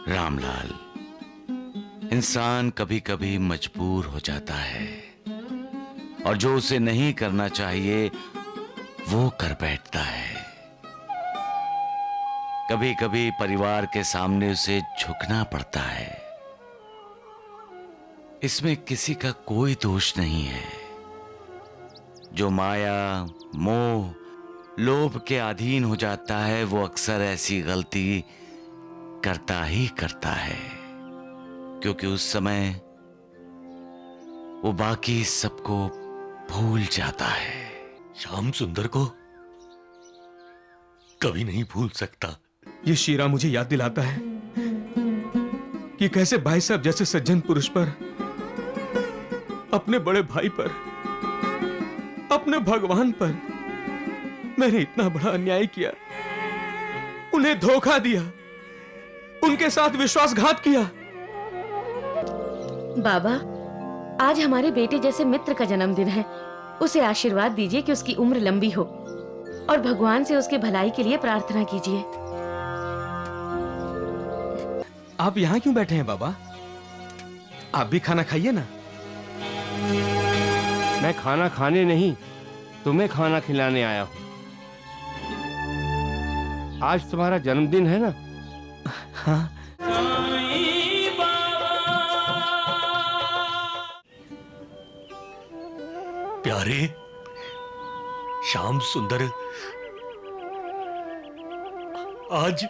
रामलाल, इंसान कभी कभी मजबूर हो जाता है और जो उसे नहीं करना चाहिए वो कर बैठता है। कभी कभी परिवार के सामने उसे झुकना पड़ता है। इसमें किसी का कोई दोष नहीं है। जो माया, मोह, लोभ के अधीन हो जाता है वो अक्सर ऐसी गलती करता ही करता है, क्योंकि उस समय वो बाकी सबको भूल जाता है। श्याम सुंदर को कभी नहीं भूल सकता। ये शीरा मुझे याद दिलाता है कि कैसे भाई साहब जैसे सज्जन पुरुष पर, अपने बड़े भाई पर, अपने भगवान पर मैंने इतना बड़ा अन्याय किया, उन्हें धोखा दिया, उनके साथ विश्वासघात किया। बाबा, आज हमारे बेटे जैसे मित्र का जन्मदिन है। उसे आशीर्वाद दीजिए कि उसकी उम्र लंबी हो और भगवान से उसकी भलाई के लिए प्रार्थना कीजिए। आप यहाँ क्यों बैठे हैं बाबा? आप भी खाना खाइए ना। मैं खाना खाने नहीं, तुम्हें खाना खिलाने आया हूँ। आज तुम्हारा जन्मदिन है ना? हाँ। प्यारे श्याम सुंदर आज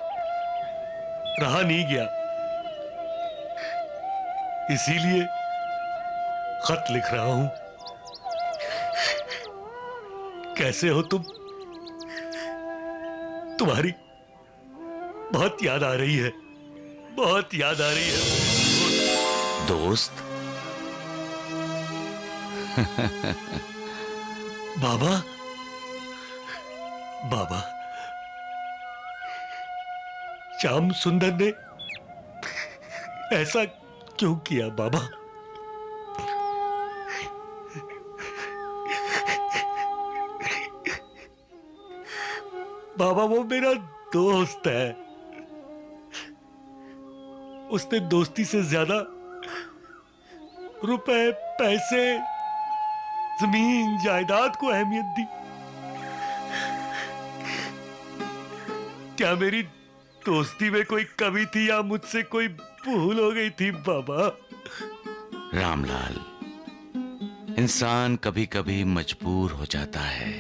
रहा नहीं गया, इसीलिए खत लिख रहा हूं। कैसे हो तुम? तुम्हारी बहुत याद आ रही है, बहुत याद आ रही है दोस्त। बाबा, बाबा, श्याम सुंदर ने ऐसा क्यों किया बाबा? बाबा वो मेरा दोस्त है। उसने दोस्ती से ज्यादा रुपए, पैसे, जमीन जायदाद को अहमियत दी। क्या मेरी दोस्ती में कोई कमी थी या मुझसे कोई भूल हो गई थी बाबा? रामलाल, इंसान कभी कभी मजबूर हो जाता है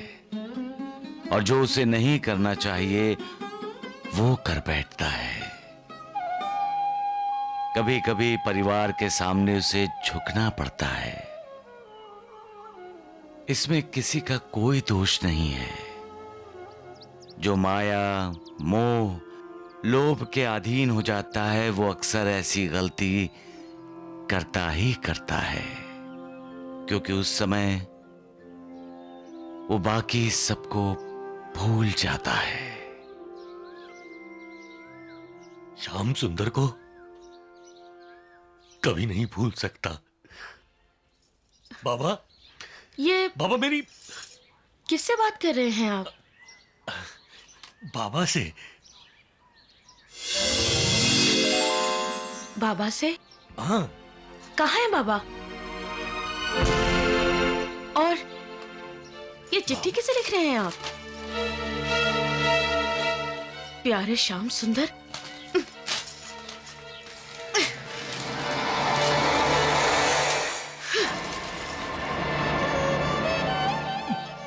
और जो उसे नहीं करना चाहिए वो कर बैठता है। कभी कभी परिवार के सामने उसे झुकना पड़ता है। इसमें किसी का कोई दोष नहीं है। जो माया, मोह, लोभ के अधीन हो जाता है वो अक्सर ऐसी गलती करता ही करता है, क्योंकि उस समय वो बाकी सबको भूल जाता है। श्याम सुंदर को कभी नहीं भूल सकता। बाबा, ये बाबा मेरी किससे बात कर रहे हैं आप? बाबा से। बाबा से? हाँ। कहाँ है बाबा? और ये चिट्ठी किसे लिख रहे हैं आप? प्यारे श्याम सुंदर,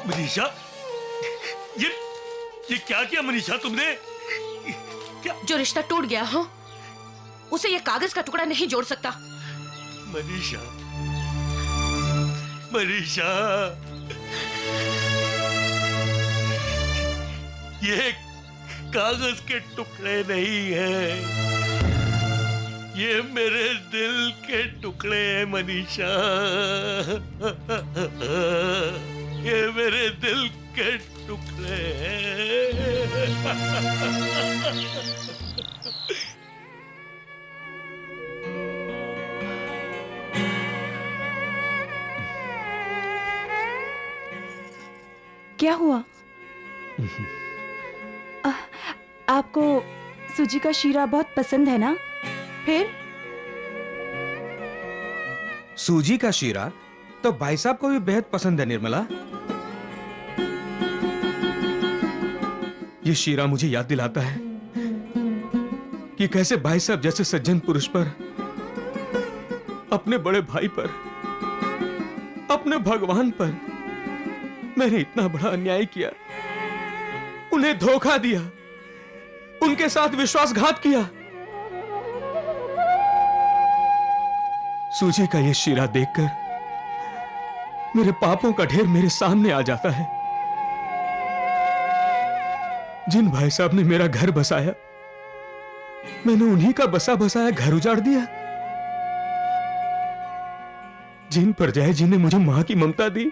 मनीषा, ये क्या किया मनीषा तुमने? क्या? जो रिश्ता टूट गया हो उसे ये कागज का टुकड़ा नहीं जोड़ सकता। मनीषा, मनीषा, ये कागज के टुकड़े नहीं है, ये मेरे दिल के टुकड़े हैं मनीषा। ये मेरे दिल के टुकड़े हैं। क्या हुआ? आपको सूजी का शीरा बहुत पसंद है ना? फिर सूजी का शीरा तो भाई साहब को भी बेहद पसंद है निर्मला। ये शीरा मुझे याद दिलाता है कि कैसे भाई साहब जैसे सज्जन पुरुष पर, अपने बड़े भाई पर, अपने भगवान पर मैंने इतना बड़ा अन्याय किया, उन्हें धोखा दिया, उनके साथ विश्वासघात किया। सूजी का यह शीरा देखकर मेरे पापों का ढेर मेरे सामने आ जाता है। जिन भाई साहब ने मेरा घर बसाया, मैंने उन्हीं का बसा बसाया घर उजाड़ दिया। जिन परजाई जी ने मुझे मां की ममता दी,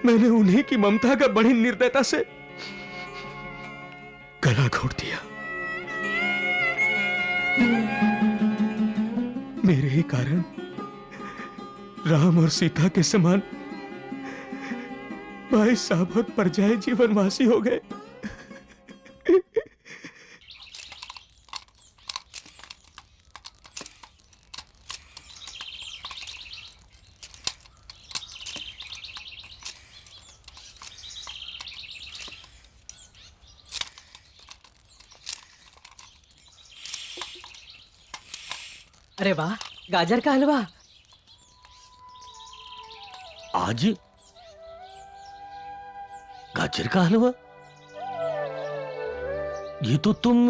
मैंने उन्हीं की ममता का बड़ी निर्दयता से गला घोट दिया। मेरे ही कारण राम और सीता के समान भाई साहब और परजाई जी वनवासी हो गए। अरे वाह, गाजर का हलवा। आज गाजर का हलवा? ये तो तुम,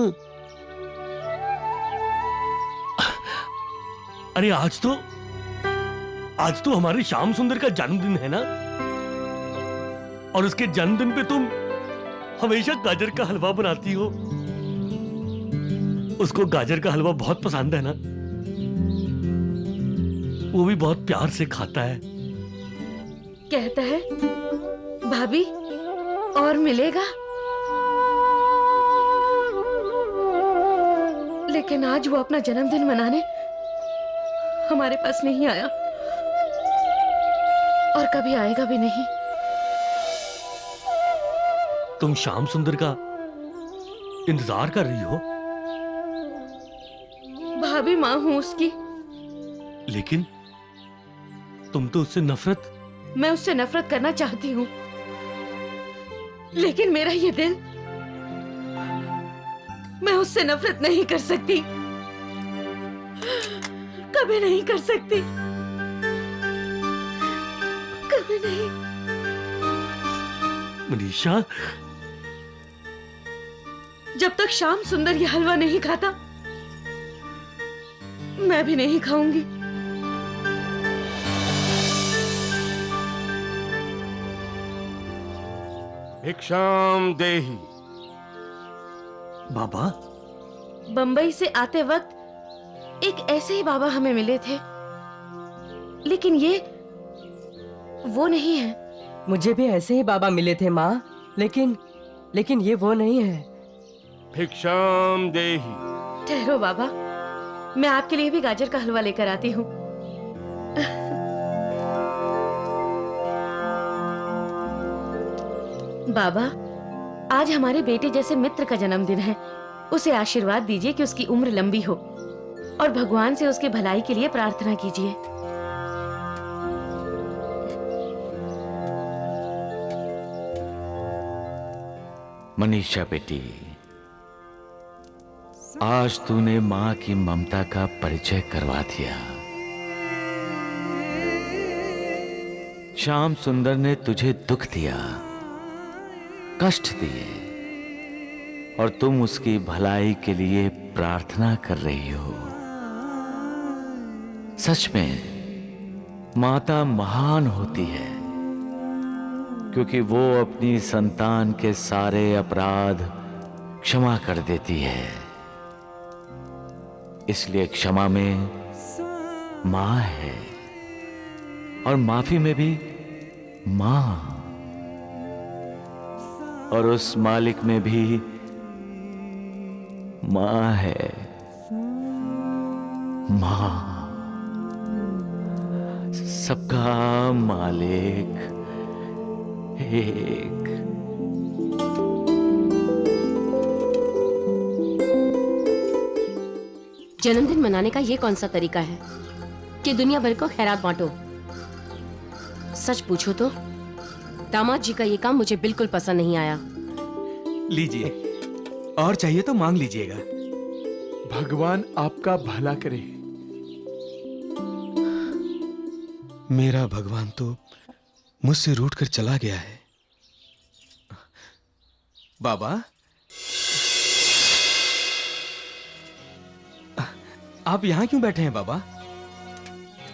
अरे आज तो हमारे श्याम सुंदर का जन्मदिन है ना, और उसके जन्मदिन पे तुम हमेशा गाजर का हलवा बनाती हो। उसको गाजर का हलवा बहुत पसंद है ना, वो भी बहुत प्यार से खाता है। कहता है भाभी और मिलेगा, लेकिन आज वो अपना जन्मदिन मनाने हमारे पास नहीं आया और कभी आएगा भी नहीं। तुम श्याम सुंदर का इंतजार कर रही हो? भाभी मां हूं उसकी। लेकिन तुम तो उससे नफरत। मैं उससे नफरत करना चाहती हूँ, लेकिन मेरा ये दिल, मैं उससे नफरत नहीं कर सकती, कभी नहीं कर सकती, कभी नहीं। मनीषा, जब तक श्याम सुंदर ये हलवा नहीं खाता, मैं भी नहीं खाऊंगी। भिक्षाम देहि। बाबा, बंबई से आते वक्त एक ऐसे ही बाबा हमें मिले थे, लेकिन ये वो नहीं है। मुझे भी ऐसे ही बाबा मिले थे माँ, लेकिन ये वो नहीं है। भिक्षाम देहि। ठहरो बाबा, मैं आपके लिए भी गाजर का हलवा लेकर आती हूँ। बाबा, आज हमारे बेटे जैसे मित्र का जन्मदिन है। उसे आशीर्वाद दीजिए कि उसकी उम्र लंबी हो, और भगवान से उसके भलाई के लिए प्रार्थना कीजिए। मनीषा बेटी, आज तूने मां की ममता का परिचय करवा दिया। श्याम सुंदर ने तुझे दुख दिया, कष्ट दिए, और तुम उसकी भलाई के लिए प्रार्थना कर रही हो। सच में माता महान होती है, क्योंकि वो अपनी संतान के सारे अपराध क्षमा कर देती है। इसलिए क्षमा में मां है, और माफी में भी मां, और उस मालिक में भी मां है। मां, सबका मालिक एक। जन्मदिन मनाने का ये कौन सा तरीका है कि दुनिया भर को खैरात बांटो। सच पूछो तो दामाद जी का ये काम मुझे बिल्कुल पसंद नहीं आया। लीजिए, और चाहिए तो मांग लीजिएगा। भगवान आपका भला करे। मेरा भगवान तो मुझसे रूठकर चला गया है। बाबा, आप यहां क्यों बैठे हैं बाबा?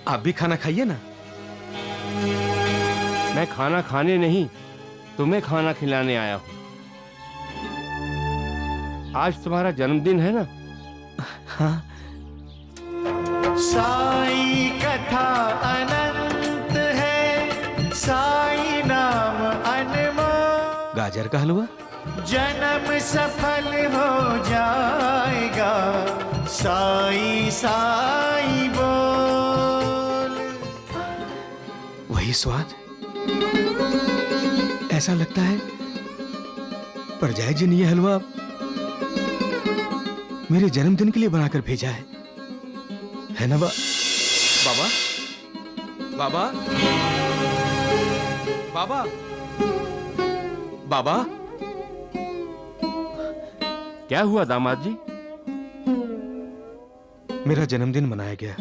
आप भी खाना खाइए ना। मैं खाना खाने नहीं, तुम्हें खाना खिलाने आया हूं। आज तुम्हारा जन्मदिन है ना? हाँ। साई कथा अनंत है, साई नाम अनमोल। गाजर का हलवा? जन्म सफल हो जाएगा, साई साई बोल। वही स्वाद। ऐसा लगता है परजाई जी ने यह हलवा मेरे जन्मदिन के लिए बनाकर भेजा है ना बाबा? बाबा, बाबा, बाबा। क्या हुआ दामाद जी? मेरा जन्मदिन मनाया गया।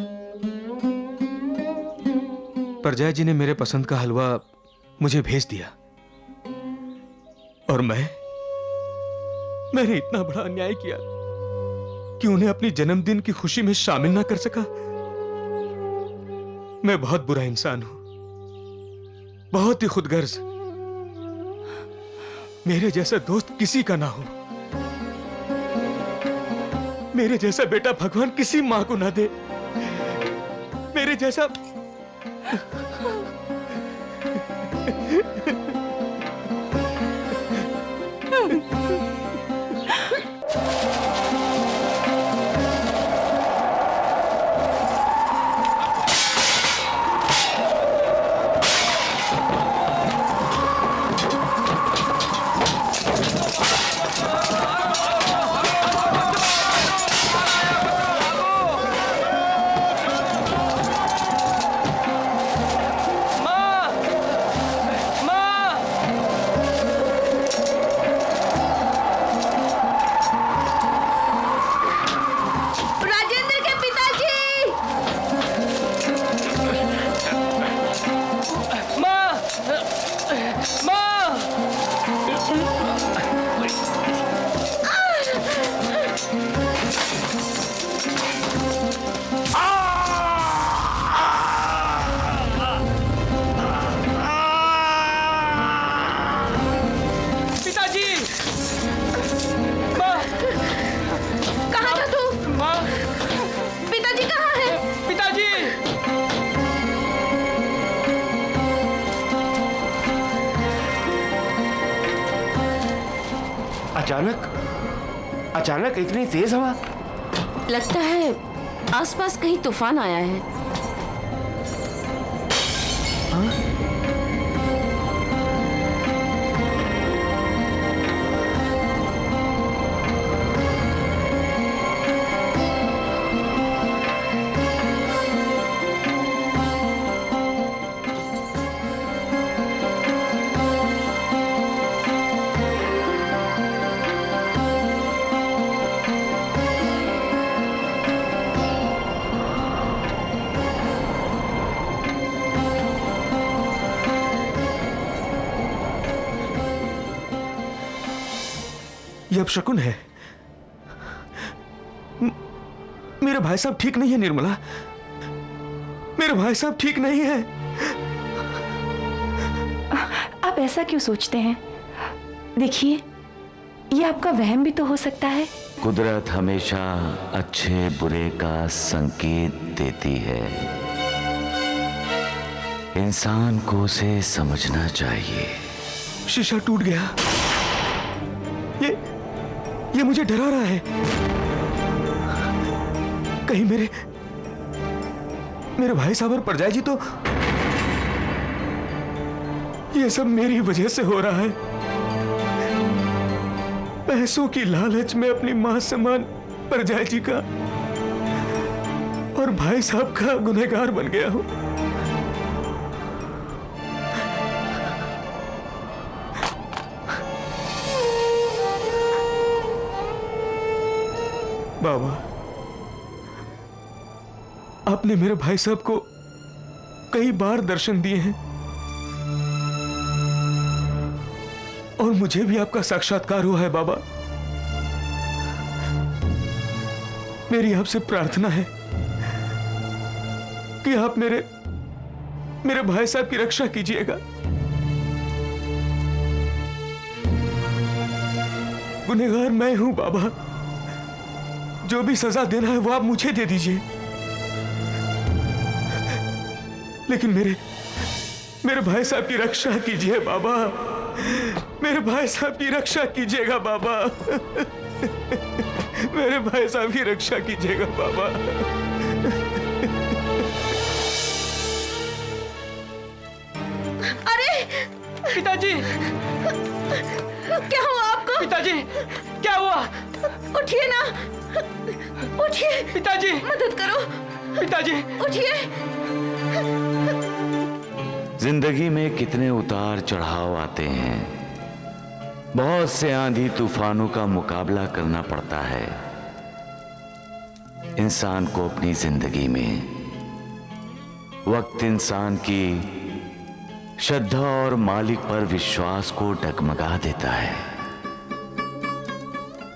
परजाई जी ने मेरे पसंद का हलवा मुझे भेज दिया, और मैंने इतना बड़ा अन्याय किया कि उन्हें अपनी जन्मदिन की खुशी में शामिल ना कर सका। मैं बहुत बुरा इंसान हूं, बहुत ही खुदगर्ज। मेरे जैसा दोस्त किसी का ना हो, मेरे जैसा बेटा भगवान किसी मां को ना दे, मेरे जैसा अचानक इतनी तेज हवा? लगता है आसपास कहीं तूफान आया है। ये अपशकुन है। मेरे भाई साहब ठीक नहीं है निर्मला, मेरे भाई साहब ठीक नहीं है। आप ऐसा क्यों सोचते हैं? देखिए, ये आपका वहम भी तो हो सकता है। कुदरत हमेशा अच्छे बुरे का संकेत देती है, इंसान को उसे समझना चाहिए। शीशा टूट गया। ये मुझे डरा रहा है। कहीं मेरे भाई साहब और परजाई जी तो ये सब मेरी वजह से हो रहा है। पैसों की लालच में अपनी मां समान परजाई जी का और भाई साहब का गुनहगार बन गया हूं। बाबा, आपने मेरे भाई साहब को कई बार दर्शन दिए हैं और मुझे भी आपका साक्षात्कार हुआ है बाबा। मेरी आपसे प्रार्थना है कि आप मेरे भाई साहब की रक्षा कीजिएगा। गुनहगार मैं हूं बाबा, जो भी सजा देना है वो आप मुझे दे दीजिए, लेकिन मेरे भाई साहब की रक्षा कीजिए बाबा। मेरे भाई साहब की रक्षा कीजिएगा बाबा। मेरे भाई साहब की रक्षा कीजिएगा बाबा। अरे पिताजी, क्या हुआ आपको? पिताजी, क्या हुआ? उठिए ना, उठिए। पिताजी, मदद करो। पिताजी, उठिए। जिंदगी में कितने उतार चढ़ाव आते हैं, बहुत से आंधी तूफानों का मुकाबला करना पड़ता है इंसान को अपनी जिंदगी में। वक्त इंसान की श्रद्धा और मालिक पर विश्वास को डगमगा देता है।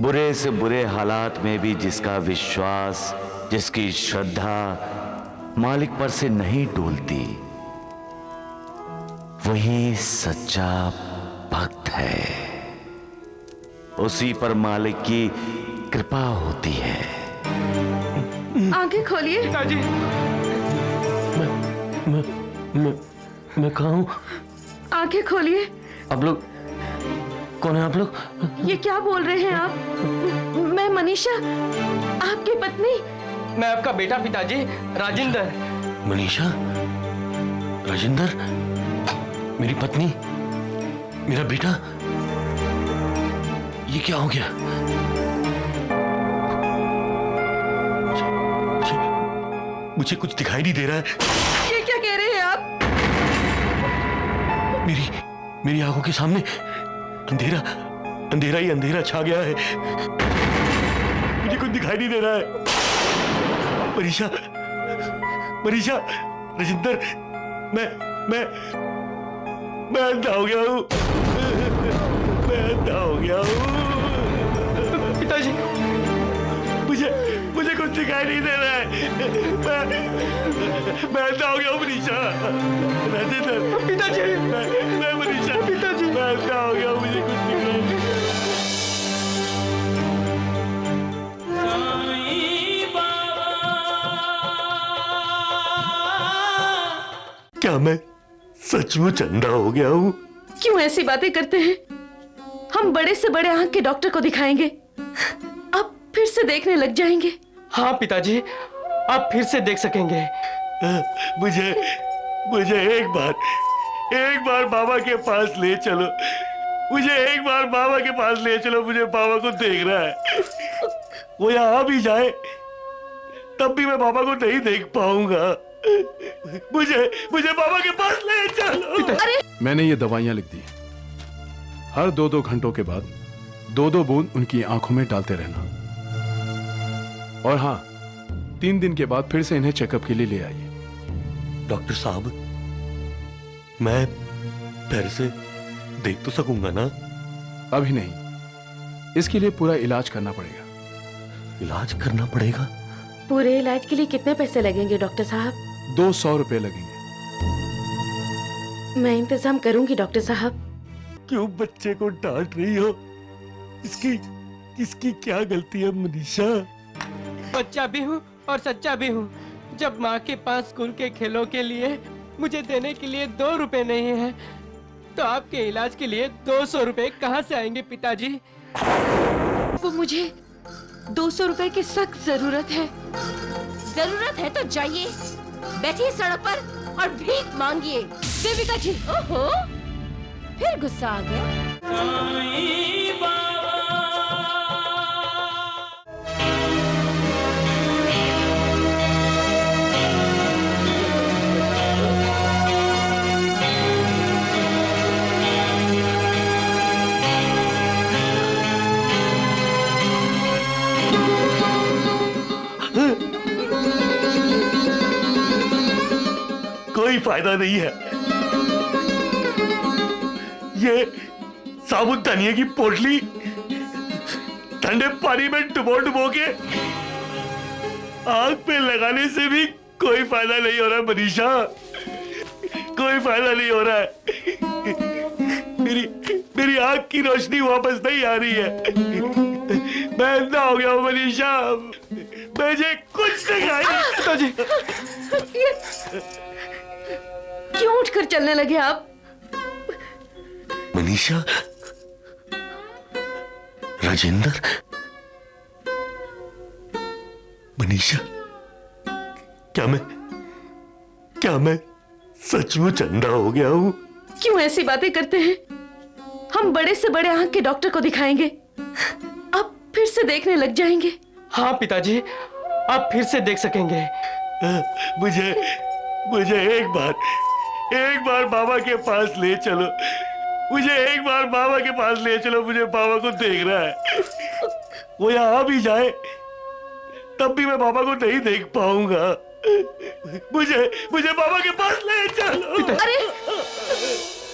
बुरे से बुरे हालात में भी जिसका विश्वास, जिसकी श्रद्धा मालिक पर से नहीं डोलती, वही सच्चा भक्त है। उसी पर मालिक की कृपा होती है। आंखें खोलिए। पिताजी, मैं कहाँ हूँ? आंखें खोलिए। आप लोग कौन है? आप लोग? ये क्या बोल रहे हैं आप? मैं मनीषा, आपकी पत्नी। मैं आपका बेटा पिताजी, राजेंद्र। मनीषा, राजेंद्र, मेरी पत्नी, मेरा बेटा, ये क्या हो गया? मुझे कुछ दिखाई नहीं दे रहा है। ये क्या कह रहे हैं आप? मेरी आंखों के सामने अंधेरा, अंधेरा ही अंधेरा छा गया है। मुझे कुछ दिखाई नहीं दे रहा है। मनीषा, मनीषा, राजेंद्र, मैं अंधा हो गया हूँ। मैं अंधा हो गया हूँ। पिताजी, मुझे कुछ दिखाई नहीं दे रहा है। मैं अंधा हो गया हूँ मनीषा। राजेंद्र, पिताजी, मैं मनीषा, पिताजी, मैं अंधा हो गया हूँ। मुझे कुछ दिखाई नहीं दे रहा। क्या मैं सचमुच अंधा हो गया हूँ? क्यों ऐसी बातें करते हैं? हम बड़े से बड़े आंख के डॉक्टर को दिखाएंगे, अब फिर से देखने लग जाएंगे। हाँ पिताजी, आप फिर से देख सकेंगे। मुझे एक बार बाबा के पास ले चलो। मुझे एक बार बाबा के पास ले चलो। मुझे बाबा को देखना है। वो यहाँ भी जाए तब भी मैं बाबा को नहीं देख पाऊंगा। मुझे बाबा के पास ले चलो। मैंने ये दवाइयां लिख दी। हर 2-2 घंटों के बाद 2-2 बूंद उनकी आंखों में डालते रहना। और हाँ, 3 दिन के बाद फिर से इन्हें चेकअप के लिए ले आइए। डॉक्टर साहब, मैं फिर से देख तो सकूंगा ना? अभी नहीं, इसके लिए पूरा इलाज करना पड़ेगा। इलाज करना पड़ेगा? पूरे इलाज के लिए कितने पैसे लगेंगे डॉक्टर साहब? 200 रुपए लगेंगे। मैं इंतजाम करूंगी डॉक्टर साहब। क्यों बच्चे को डांट रही हो? इसकी क्या गलती है मनीषा? बच्चा भी हूँ और सच्चा भी हूँ। जब माँ के पास स्कूल के खेलों के लिए मुझे देने के लिए 2 रुपए नहीं है, तो आपके इलाज के लिए 200 रुपए कहाँ से आएंगे पिताजी? वो मुझे 200 रुपए की सख्त जरूरत है। जरूरत है तो जाइए, बैठिए सड़क पर और भीख मांगिए। देविका जी, ओहो, फिर गुस्सा आ गया। फायदा नहीं है। ये साबुत धनिया की पोटली ठंडे पानी में डुबो डुबो के आग पे लगाने से भी कोई फायदा नहीं हो रहा है मनीषा, कोई फायदा नहीं हो रहा है। मेरी आंख की रोशनी वापस नहीं आ रही है। मैं अंधा हो गया हूँ मनीषा, मुझे कुछ दिखाई नहीं। क्यों उठकर चलने लगे आप? मनीषा, राजेंद्र, मनीषा, क्या मैं सचमुच अंधा हो गया हूँ? क्यों ऐसी बातें करते हैं? हम बड़े से बड़े आंख के डॉक्टर को दिखाएंगे, आप फिर से देखने लग जाएंगे। हाँ पिताजी, आप फिर से देख सकेंगे। मुझे एक बार बाबा के पास ले चलो, मुझे एक बार बाबा के पास ले चलो, मुझे बाबा को देखना है। वो यहाँ आ भी जाए तब भी मैं बाबा को नहीं देख पाऊंगा। मुझे बाबा के पास ले चलो। अरे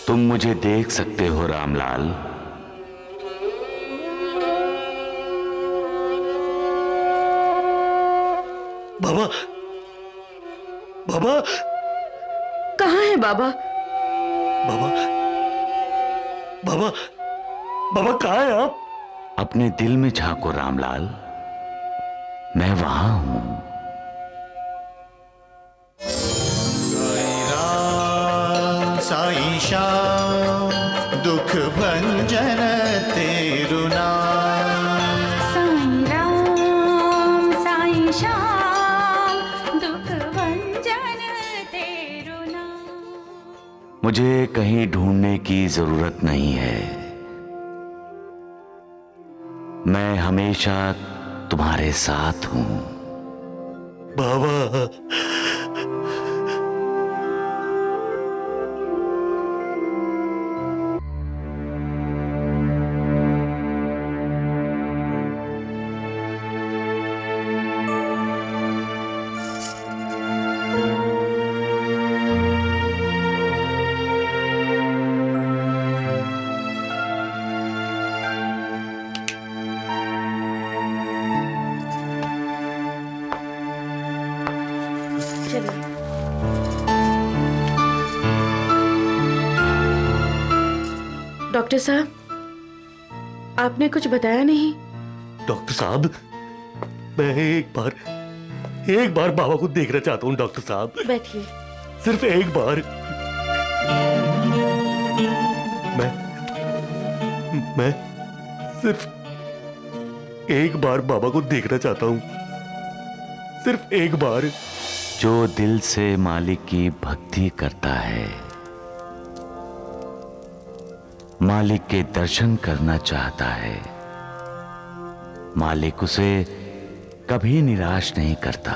तुम मुझे देख सकते हो रामलाल। बाबा, बाबा, कहाँ है बाबा? बाबा, बाबा, बाबा कहाँ है आप? अपने दिल में झांको रामलाल, मैं वहां हूं। साईं श्याम दुख भंजन तेरु नाम। साईं राम साईं श्याम दुख भंजन तेरु नाम। मुझे कहीं ढूंढने की जरूरत नहीं है, मैं हमेशा तुम्हारे साथ हूं। बाबा, डॉक्टर साहब, आपने कुछ बताया नहीं। डॉक्टर साहब, मैं एक बार बाबा को देखना चाहता हूँ डॉक्टर साहब। बैठिए। सिर्फ एक बार। मैं सिर्फ एक बार बाबा को देखना चाहता हूँ, सिर्फ एक बार। जो दिल से मालिक की भक्ति करता है, मालिक के दर्शन करना चाहता है, मालिक उसे कभी निराश नहीं करता।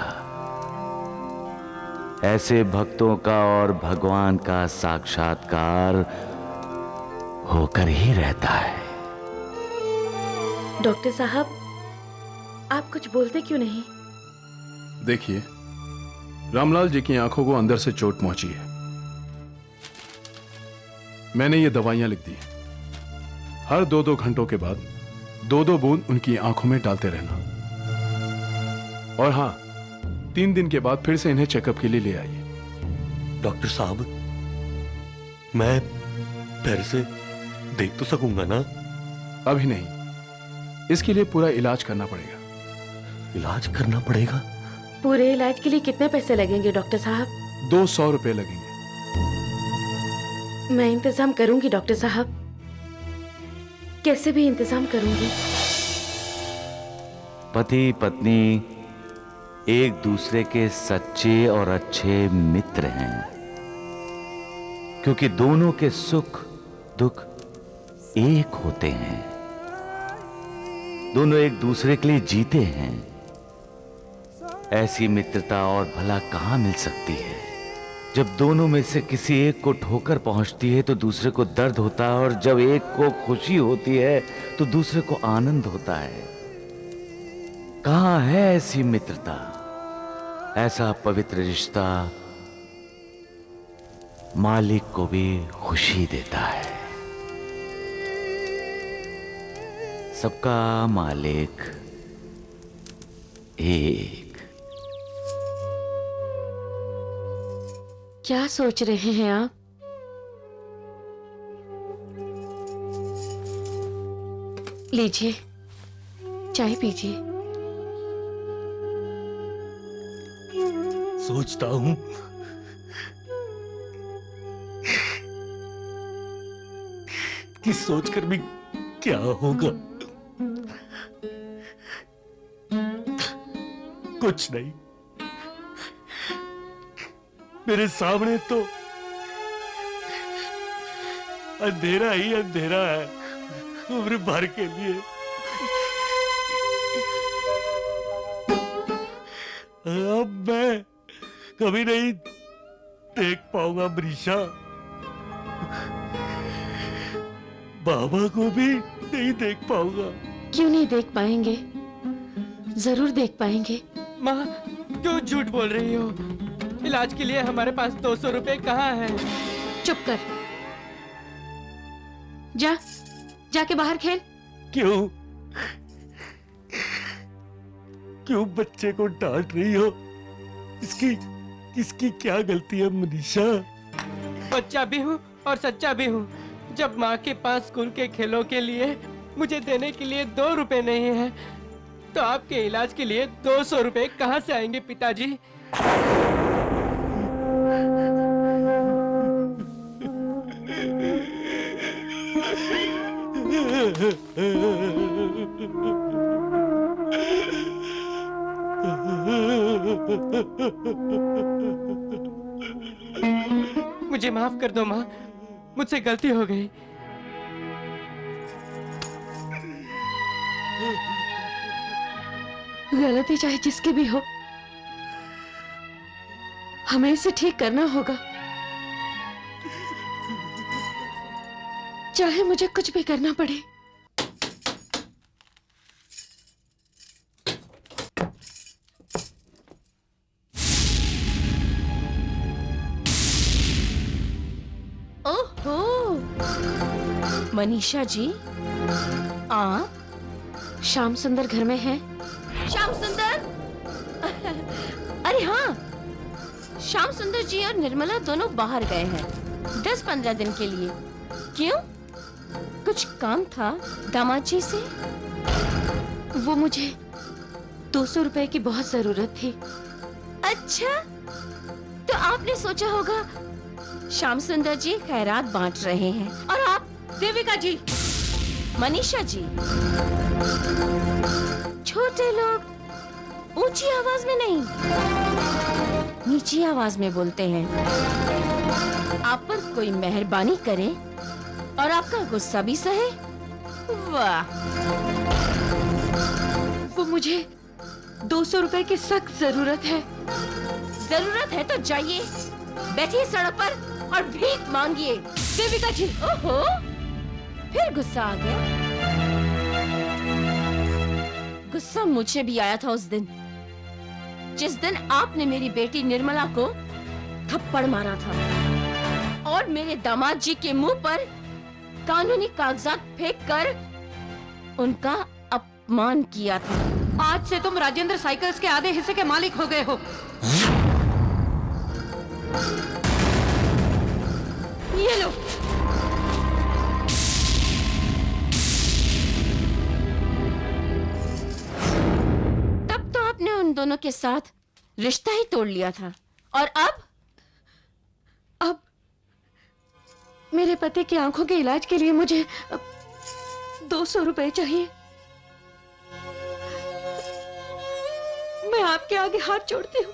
ऐसे भक्तों का और भगवान का साक्षात्कार होकर ही रहता है। डॉक्टर साहब, आप कुछ बोलते क्यों नहीं? देखिए, रामलाल जी की आंखों को अंदर से चोट पहुंची है। मैंने ये दवाइयां लिख दी हैं। हर 2-2 घंटों के बाद 2-2 बूंद उनकी आंखों में डालते रहना। और हां, 3 दिन के बाद फिर से इन्हें चेकअप के लिए ले आइए। डॉक्टर साहब, मैं फिर से देख तो सकूंगा ना? अभी नहीं, इसके लिए पूरा इलाज करना पड़ेगा। इलाज करना पड़ेगा? पूरे इलाज के लिए कितने पैसे लगेंगे डॉक्टर साहब? 200 रुपए लगेंगे। मैं इंतजाम करूंगी डॉक्टर साहब, कैसे भी इंतजाम करूंगी। पति पत्नी एक दूसरे के सच्चे और अच्छे मित्र हैं, क्योंकि दोनों के सुख दुख एक होते हैं। दोनों एक दूसरे के लिए जीते हैं। ऐसी मित्रता और भला कहां मिल सकती है? जब दोनों में से किसी एक को ठोकर पहुंचती है तो दूसरे को दर्द होता है, और जब एक को खुशी होती है तो दूसरे को आनंद होता है। कहां है ऐसी मित्रता, ऐसा पवित्र रिश्ता मालिक को भी खुशी देता है। सबका मालिक एक। क्या सोच रहे हैं आप? लीजिए, चाय पीजिए। सोचता हूं कि सोचकर भी क्या होगा। कुछ नहीं, मेरे सामने तो अंधेरा ही अंधेरा है उम्र भर के लिए। अब मैं कभी नहीं देख पाऊंगा मनीषा, बाबा को भी नहीं देख पाऊंगा। क्यों नहीं देख पाएंगे? जरूर देख पाएंगे। माँ, क्यों झूठ बोल रही हो? इलाज के लिए हमारे पास 200 रुपए कहाँ है? चुप कर। जा, जाके बाहर खेल। क्यों क्यों बच्चे को डांट रही हो? इसकी क्या गलती है मनीषा? बच्चा भी हूँ और सच्चा भी हूँ। जब माँ के पास स्कूल के खेलों के लिए मुझे देने के लिए 2 रुपए नहीं है, तो आपके इलाज के लिए 200 रुपए कहाँ से आएंगे पिताजी? मुझे माफ कर दो माँ, मुझसे गलती हो गई। गलती चाहे जिसकी भी हो, हमें इसे ठीक करना होगा। चाहे मुझे कुछ भी करना पड़े। ओहो, मनीषा जी, आप श्याम सुंदर घर में हैं? श्याम सुंदर? अरे हाँ, श्याम सुंदर जी और निर्मला दोनों बाहर गए हैं 10-15 दिन के लिए। क्यों? कुछ काम था दामाद जी से? वो मुझे 200 रुपए की बहुत जरूरत थी। अच्छा, तो आपने सोचा होगा श्याम सुंदर जी खैरात बांट रहे हैं और आप देविका जी, मनीषा जी, छोटे लोग ऊंची आवाज में नहीं, नीची आवाज में बोलते हैं। आप पर कोई मेहरबानी करे और आपका गुस्सा भी सहे। वाह! वो मुझे 200 रुपए की सख्त जरूरत है। जरूरत है तो जाइए, बैठिए सड़क पर और भीख मांगिए। देविका जी, ओहो, फिर गुस्सा आ गया। गुस्सा मुझे भी आया था उस दिन, जिस दिन आपने मेरी बेटी निर्मला को थप्पड़ मारा था और मेरे दामाद जी के मुंह पर कानूनी कागजात फेंक कर उनका अपमान किया था। आज से तुम राजेंद्र साइकिल्स के आधे हिस्से के मालिक हो गए हो। ये लो। तब तो आपने उन दोनों के साथ रिश्ता ही तोड़ लिया था, और अब मेरे पति की आंखों के इलाज के लिए मुझे 200 रुपए चाहिए। मैं आपके आगे हाथ जोड़ती हूँ।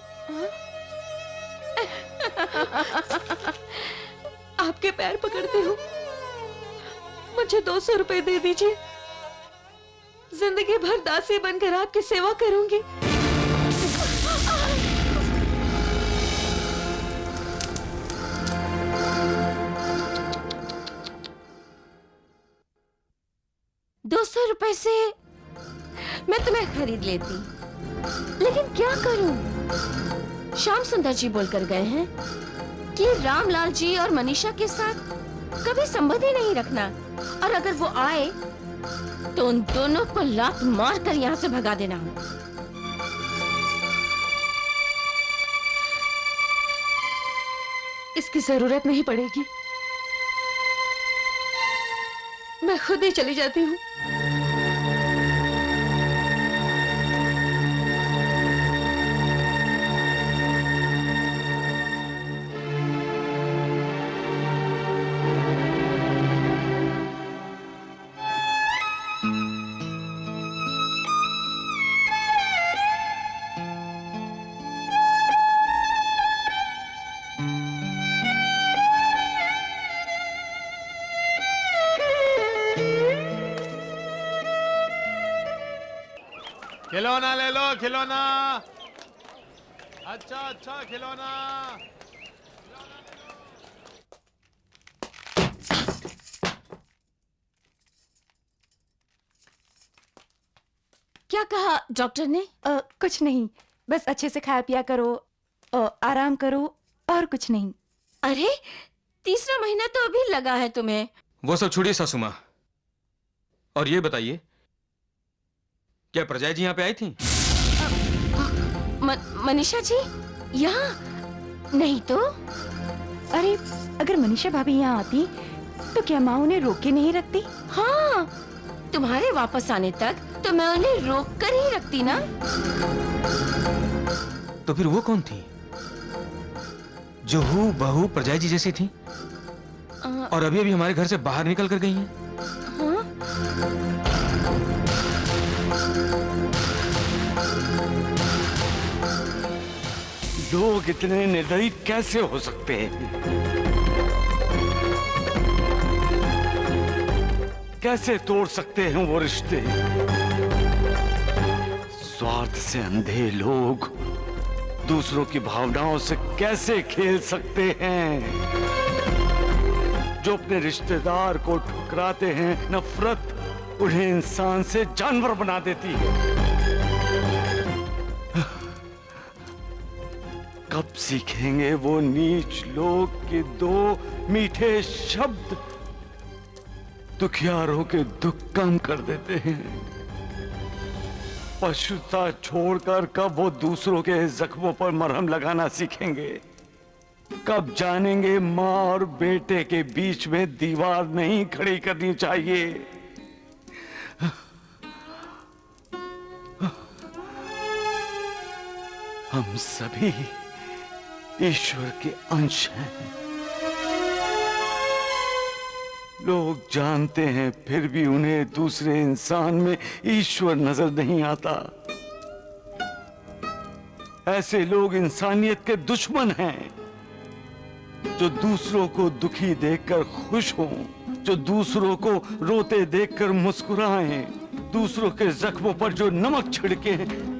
आपके पैर पकड़ती हूँ, मुझे 200 रुपए दे दीजिए। जिंदगी भर दासी बनकर आपकी सेवा करूंगी। ₹200 से मैं तुम्हें खरीद लेती, लेकिन क्या करूं? श्याम सुंदर जी बोलकर गए हैं कि रामलाल जी और मनीषा के साथ कभी संबंध ही नहीं रखना, और अगर वो आए तो उन दोनों को लात मार कर यहाँ से भगा देना। इसकी जरूरत नहीं पड़ेगी, मैं खुद ही चली जाती हूँ। खिलौना ले लो, खिलौना। अच्छा अच्छा खिलौना। क्या कहा डॉक्टर ने? कुछ नहीं, बस अच्छे से खाया पिया करो, आराम करो, और कुछ नहीं। अरे तीसरा महीना तो अभी लगा है तुम्हें। वो सब छोड़िए सासू माँ, और ये बताइए क्या प्रजा जी यहाँ पे आई थी? मनीषा जी यहाँ? नहीं तो। अरे अगर मनीषा भाभी यहाँ आती तो क्या माँ उन्हें रोक के नहीं रखती? हाँ, तुम्हारे वापस आने तक तो मैं उन्हें रोक कर ही रखती ना। तो फिर वो कौन थी जो हूँ बहू प्रजा जी जैसी थी और अभी अभी हमारे घर से बाहर निकल कर गई हैं? हाँ? लोग इतने निर्दयी कैसे हो सकते हैं? कैसे तोड़ सकते हैं वो रिश्ते? स्वार्थ से अंधे लोग दूसरों की भावनाओं से कैसे खेल सकते हैं? जो अपने रिश्तेदार को ठुकराते हैं, नफरत उन्हें इंसान से जानवर बना देती है। कब सीखेंगे वो नीच लोग के दो मीठे शब्द दुखियारों के दुख कम कर देते हैं? पशुता छोड़कर कब वो दूसरों के जख्मों पर मरहम लगाना सीखेंगे? कब जानेंगे माँ और बेटे के बीच में दीवार नहीं खड़ी करनी चाहिए? हम सभी ईश्वर के अंश हैं। लोग जानते हैं फिर भी उन्हें दूसरे इंसान में ईश्वर नजर नहीं आता। ऐसे लोग इंसानियत के दुश्मन हैं, जो दूसरों को दुखी देखकर खुश हों, जो दूसरों को रोते देखकर मुस्कुराएं, दूसरों के जख्मों पर जो नमक छिड़के।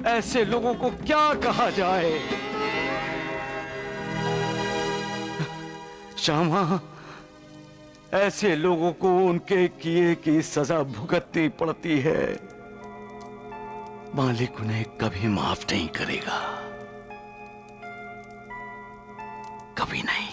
ऐसे लोगों को क्या कहा जाए? श्यामा, ऐसे लोगों को उनके किए की सजा भुगतनी पड़ती है। मालिक उन्हें कभी माफ नहीं करेगा, कभी नहीं।